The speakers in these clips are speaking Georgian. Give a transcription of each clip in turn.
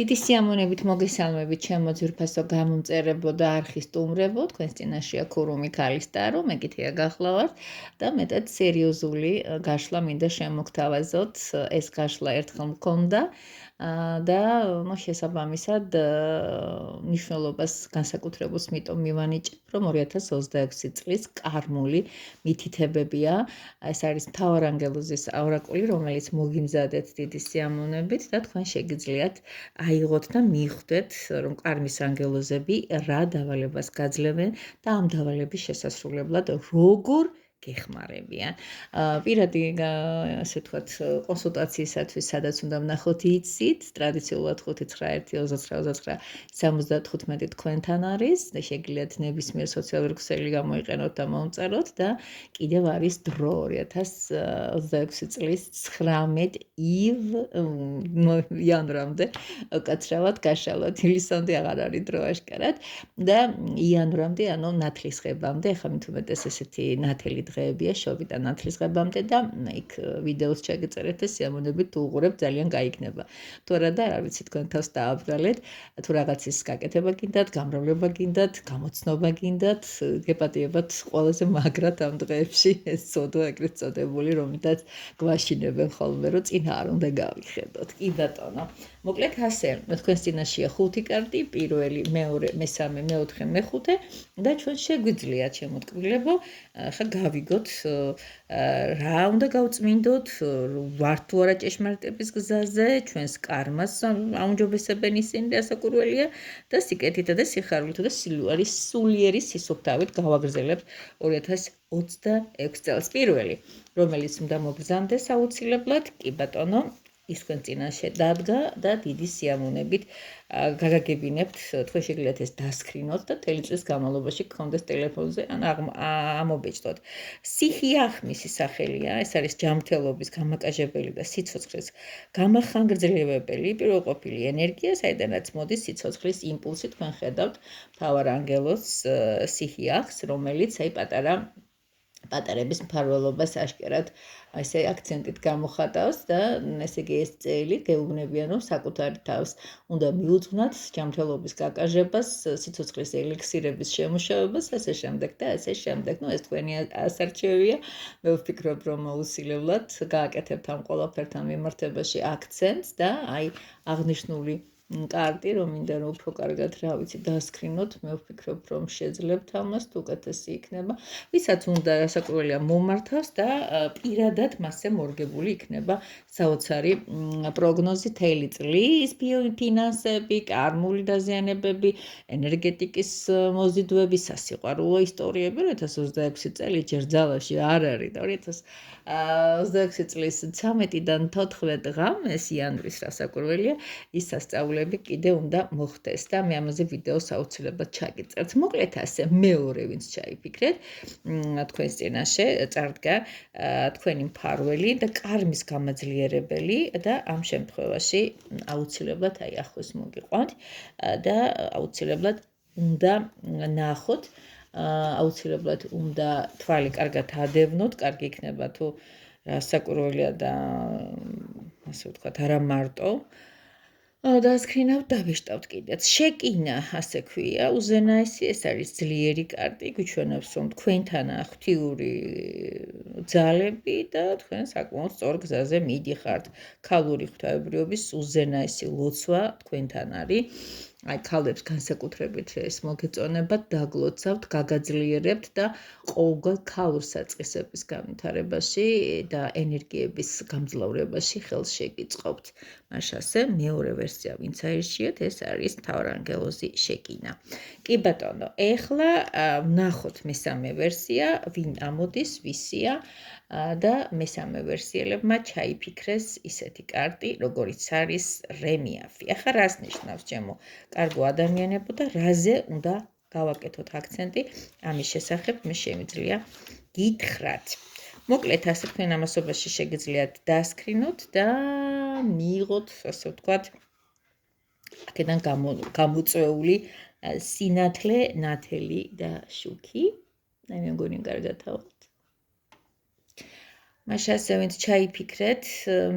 დიდი სიამოვნებით მოგესალმებით ჩემო ძვირფასო გამომწერებო და არხის სტუმრებო, თქვენს წინაშეა ქურუმი ქალისტარო, მე კითია გახლავართ და მეტად სერიოზული გაშლა მინდა შემოგთავაზოთ. ეს გაშლა ერთხელ მქონდა და შესაბამისად მნიშვნელობას განსაკუთრებულს მიტომ მივანიჭებ, რომ 2026 წლის კარმული მითითებებია. ეს არის მთავარანგელოზის ორაკული, რომელიც მოგიმზადეთ დიდი სიამოვნებით და თქვენ შეგიძლიათ აიღოთ და მიხვდეთ, რომ კარმის ანგელოზები რა დავალებას გაძლევენ და ამ დავალების შესასრულებლად როგორ გეხმარებიან. პირადი ასე ვთქვათ, კონსულტაციისათვის სადაც უნდა ვნახოთ იცით, ტრადიციულად 592392975 თქვენთან არის და შეგიძლიათ ნებისმიერ სოციალურ ქსელი გამოიყენოთ და მომწეროთ და კიდევ არის დრო 2026 წლის 19 იანვრამდე უკაცრავად გაშალოთ. ივლისამდე აღარ არის დრო აშკარად და იანვრამდე, ანუ ნათლისღებამდე, ახლა მით უმეტეს ესეთი ნათელი დღეებია, შობიტა ნათლისღებამდე და იქ ვიდეოს ჩაგეწერეთ და სიამოვნებით თუ უყურებთ, ძალიან გაიქნება. თუ არა და არ ვიცი, თქვენ თავს დააბრალეთ, თუ რაღაცის გაკეთება გინდათ, გამრავლება გინდათ, გამოცნობა გინდათ, გეპატიებათ ყველაზე მაგრად ამ დღეებში ეს ცოდვა ეგრეთ წოდებული, რომელთაც გვაშინებენ ხოლმე, რომ წინა არ უნდა გავიხედოთ. კი ბატონო. მოკლედ ასე, თქვენს წინაშეა 5 კარტი, პირველი, მეორე, მესამე, მეოთხე, მეხუთე და ჩვენ შეგვიძლიათ შემოტკბილებო, ახლა გავიგოთ რა უნდა გავწმინდოთ, ვართ თუ არა ჭეშმარიტების გზაზე, ჩვენს კარმას აუმჯობესებენ ისინი დასაკურველია და სიკეთითა და სიხარულითა და სულიერი სისუფთავით გავაგრძელებთ 2026 წელს პირველი, რომელიც უნდა მოგზანდეს აუცილებლად, კი ბატონო, ის თქვენ წინაშე დადგა და დიდი სიამოვნებით გაგაგებინებთ, თქვენ შეგიძლიათ ეს დასკრინოთ და მთელი წლის განმავლობაში გქონდეს ტელეფონზე, ან ამობეჭდოთ. სიხიახმისი სახელია, ეს არის ჯანმრთელობის გამაკაჟებელი და სიცოცხლის გამახანგრძლივებელი პირველყოფილი ენერგია, საიდანაც მოდის სიცოცხლის იმპულსი, თქვენ ხედავთ მთავარანგელოზს სიხიახს, რომელიც პატარების მფარველობას აშკარად ესე აქცენტით გამოხატავს და ესე იგი ეს წელი გეუბნებიან, რომ საკუთარი თავს უნდა მიუძღვნათ ჯანმრთელობის გაკაჟებას, სიცოცხლის ელიქსირების შემუშავებას, ასე შემდეგ და ასე შემდეგ. ეს თქვენი ასარჩევია. მე ვფიქრობ, რომ აუცილებლად გააკეთებთ ამ ყველაფერთან მიმართებაში აქცენტს და აღნიშნული კარტი, რომ მინდა რომ უფრო კარგად რა ვიცი დასკრინოთ, მე ვფიქრობ, რომ შეძლებთ ამას, თუ უკეთესი იქნება. ვისაც უნდა დასაკურველია მომართავს და პირადად მასზე მორგებული იქნება საოცარი პროგნოზი მთელი წლის, ფინანსები, კარმული დაზიანებები, ენერგეტიკის მოზიდვები, სასიყვარულო ისტორიები, 2026 წელი ჯერ ძალაში არ არის და 2026 წლის 13-დან 14 ღამეს იანვრის დასაკურველია ის სასწაულები კიდე უნდა მოხდეს და მე ამაზე ვიდეოს აუცილებლად ჩაგიწერთ. მოკლედ ასე, მეორე ვინც ჩაიფიქრეთ, თქვენს წინაშე წარდგა თქვენი მფარველი და კარმის გამაძლიერებელი და ამ შემთხვევაში აუცილებლად ახლოს მოგიყვანთ და აუცილებლად უნდა ნახოთ, აუცილებლად უნდა თვალი კარგად ადევნოთ, კარგი იქნება თუ დასაკურველია და ასე ვთქვათ, არა მარტო დასკრინავთ, დავიშტავთ კიდეც. შეკინა, ასე ქვია, უზენაესი, ეს არის ძლიერი კარტი, გვიჩვენებს, რომ თქვენთანაა ღვთიური ძალები და თქვენ საკმაოდ სწორ გზაზე მიდიხართ. ქალური ღვთაებრიობის უზენაესი ლოცვა თქვენთან არის. ქალებს განსაკუთრებით ეს მოგეწონებათ, დაგლოცავთ, გაგაძლიერებთ და ყოველგვარ ქალურ საწყისების განვითარებაში და ენერგიების გამძლავრებაში ხელს შეგიწყობთ. მაშასე მეორე ვერსია ვინც აირჩიეთ, ეს არის მთავარანგელოზი შეკინა. კი ბატონო, ეხლა ვნახოთ მესამე ვერსია, ვინ ამოდის, ვისია და მესამე ვერსიელებმა ჩაიფიქრეს ისეთი კარტი, როგორიც არის რემიაფი. ახლა რას ნიშნავს ჩემო კარგო ადამიანებო და რაზე უნდა გავაკეთოთ აქცენტი ამის შესახებ მე შემიძლია გითხრათ. მოკლედ ასე თქვენ ამასობაში შეგიძლიათ დასკრინოთ და მიიღოთ, ასე ვთქვათ, აქედან გამოწვეული სინათლე, ნათელი და შუქი. მე მგონი კარგად ავთ. მაშინ ასე ვინც ჩაიფიქრეთ,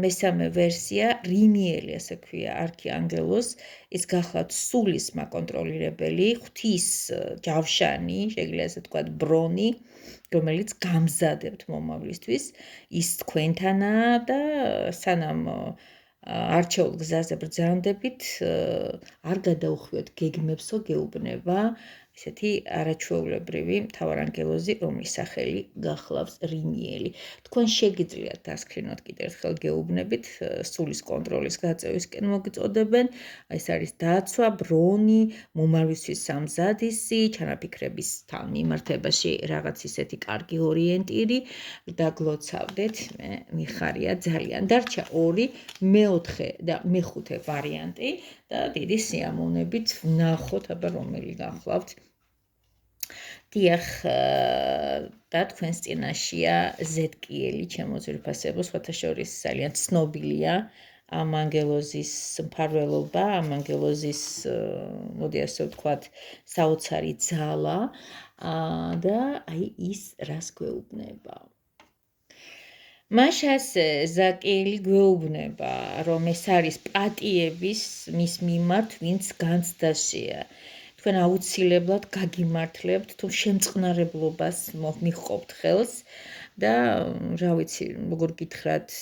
მესამე ვერსია, რიმიელი, ასე ქვია, არქიანგელოს, ის გახლავთ სულის მაკონტროლირებელი, ღვთის ჯავშანი, შეგვიძლია ასე ვთქვათ, ბრონი, რომელიც გამზადებთ მომავლისთვის, ის თქვენთანაა და სანამ არჩეულ გზაზე ბრძანდებით, არ გადაუხვიოთ გეგმებსო გეუბნება, ესეთი არაჩვეულებრივი მთავარანგელოზი, რომლის სახელი გახლავს რიმიელი. თქვენ შეგიძლიათ დასკრინოთ კიდევ ერთხელ გეუბნებით, სულის კონტროლის გაწევისკენ მოგწოდებენ, ეს არის დაცვა, ბრონი, მომავლისთვის სამზადისი, ჩანაფიქრებისთან მიმართებაში რაღაც ისეთი კარგი ორიენტირი და გლოცავდეთ, მე მიხარია ძალიან. დარჩა 2, მეოთხე და მეხუთე ვარიანტი და დიდი სიამოვნებით ვნახოთ, აბა რომელი გახლავთ. დიახ, და თქვენს წინაშია ზედკიელი, ჩემო ძვირფასებო, სხვათა შორის ძალიან ცნობილია ამ ანგელოზის მფარველობა, ამ ანგელოზის, მოდი ასე ვთქვათ, საოცარი ძალა და აი ის რას გვეუბნება. მაშ ასე ზაკიელი გვეუბნება, რომ ეს არის პატიების მის მიმართ, ვინც განცდაშია. თქვენ აუცილებლად გაგიმართლებთ თუ შემწყნარებლობას მიჰყოფთ ხელს და რა ვიცი, როგორ გითხრათ,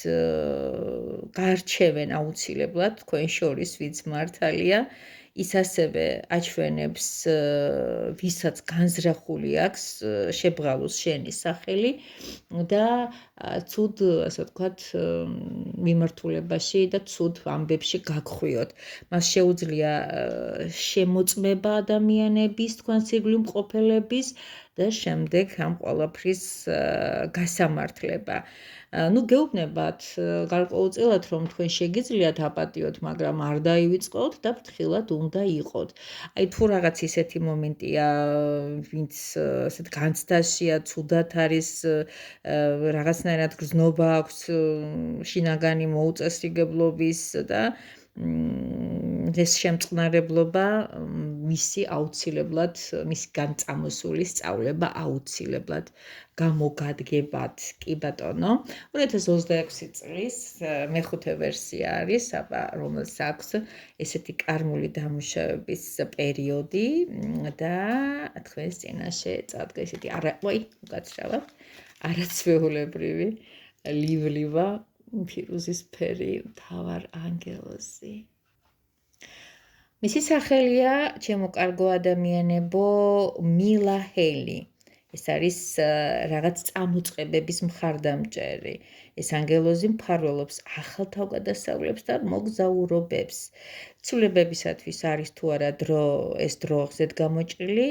გაარჩევენ აუცილებლად თქვენ შორის ვინც მართალია, ის ასევე აჩვენებს ვისაც განზრახული აქვს შებრალოს შენის სახელი და ცუდ, ასე ვთქვათ, მიმართულებაში და ცუდ ამბებში გაგხვიოთ. მას შეუძლია შემოწმება ადამიანების, თქვენს ირგვლივ მყოფელების და შემდეგ ამ ყველაფრის გასამართლება. ნუ გეუბნებათ გარკვეულწილად, რომ თქვენ შეგიძლიათ აპატიოთ, მაგრამ არ დაივიწყოთ და ფრთხილად უნდა იყოთ. აი თუ რაღაც ისეთი მომენტია, ვინც ასეთ განცდაშია, ცუდად არის, რაღაცნაირად გრძნობა აქვს შინაგანი მოუწესრიგებლობის და ეს შემწყნარებლობა მისი აუცილებლად, მისი განწამოსული სწავლება აუცილებლად გამოგადგებათ. კი ბატონო, 2026 წლის მეხუთე ვერსია არის, აბა რომელს აქვს ესეთი კარმული დამუშავების პერიოდი და თქვენს წინაშე წავდგა ესეთი უკაცრავად არაცვეულებრივი ლიბლიბა ფირუზისფერი მთავარ ანგელოზი. მისი სახელია, ჩემო კარგო ადამიანებო, მილაჰელი. ეს არის რაღაც წამოწყებების მხარდამჭერი. ეს ანგელოზი მფარველობს ახალ თავგადასავლებს და მოგზაურობებს. ცვლილებებისათვის არის თუ არა ეს დრო ღზედ გამოჭრილი,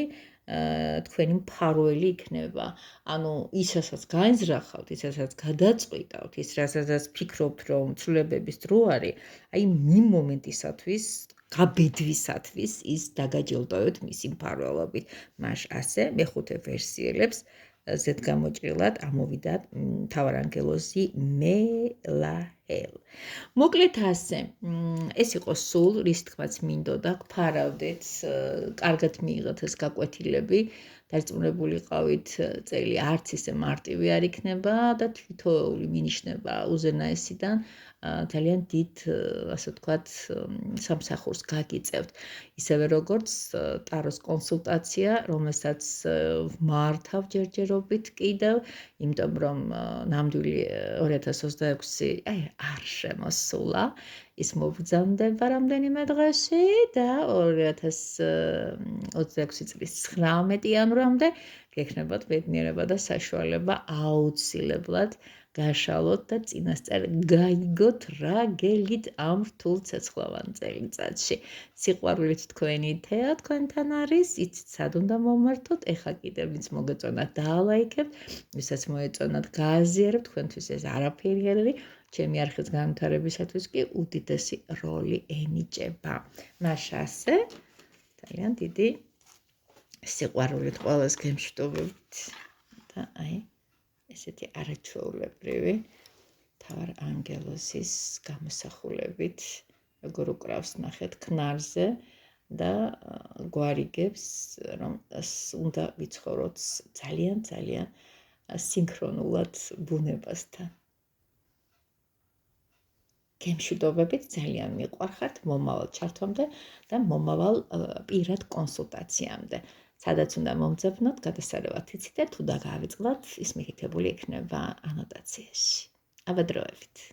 თქვენი მფარველი იქნება. ანუ ისაც განზრახავთ, ისაც გადაწყვიტავთ, ის რასაც ფიქრობთ, რომ ცვლილებების დრო არის, აი იმ მომენტისათვის გაბედვისათვის ის დაგაჯილდოეთ მისი მფარველობით. მაშ ასე მეხუთე ვერსიელებს ზედგამოჭრილად ამოვიდათ მთავარანგელოზი მელაჰელ. მოკლედ ასე, ეს იყო სულ, რის თქმაც მინდოდა, გვფარავდეთ, კარგად მიიღოთ ეს გაკვეთილები, დარწმუნებულიყავით წელი არც ისე მარტივი არ იქნება და თითოეული მინიშნება უზენაესიდან ძალიან დიდ, ასე ვთქვათ, სამსახურს გაგიწევთ. ისევე როგორც ტაროს კონსულტაცია, რომელსაც ვმართავ ჯერჯერობით კიდევ, იმიტომ რომ ნამდვილი 2026 არ შემოსულა, ის მობრძანდება რამდენიმე დღეში და 2026 წლის 19 იანვრამდე გექნებათ ბედნიერება და საშუალება აუცილებლად გაშალოთ და წინასწარ გაიგოთ რა გელით ამ რთულ ცეცხლოვან წელიწადში. სიყვარულით თქვენი თეა თქვენთან არის, იცით სად უნდა მომართოთ, ეხა კიდევ ვინც მოგეწონათ დაალაიქებთ, ვისაც მოეწონათ გააზიარებთ, თქვენთვის ეს არაფერი არ არის, ჩემი არხის განვითარებისათვის კი უდიდესი როლი ენიჭება. მაშ ასე, ძალიან დიდი სიყვარულით ყველას გემშვიდობებით და აი ესეთი არაჩვეულებრივი მთავარ ანგელოზის გამოსახულებით, როგორ უკრავს ნახეთ ქნარზე და გვარიგებს, რომ უნდა ვიცხოვროთ ძალიან სინქრონულად ბუნებასთან. გემშვიდობებით, ძალიან მიყვარხართ მომავალ ჩართვამდე და მომავალ პირად კონსულტაციამდე. სადაც უნდა მომძებნოთ, გადასარევად იცით და თუ დაგავიწყდოთ, ის მითითებული იქნება ანოტაციაში. აბა დროებით.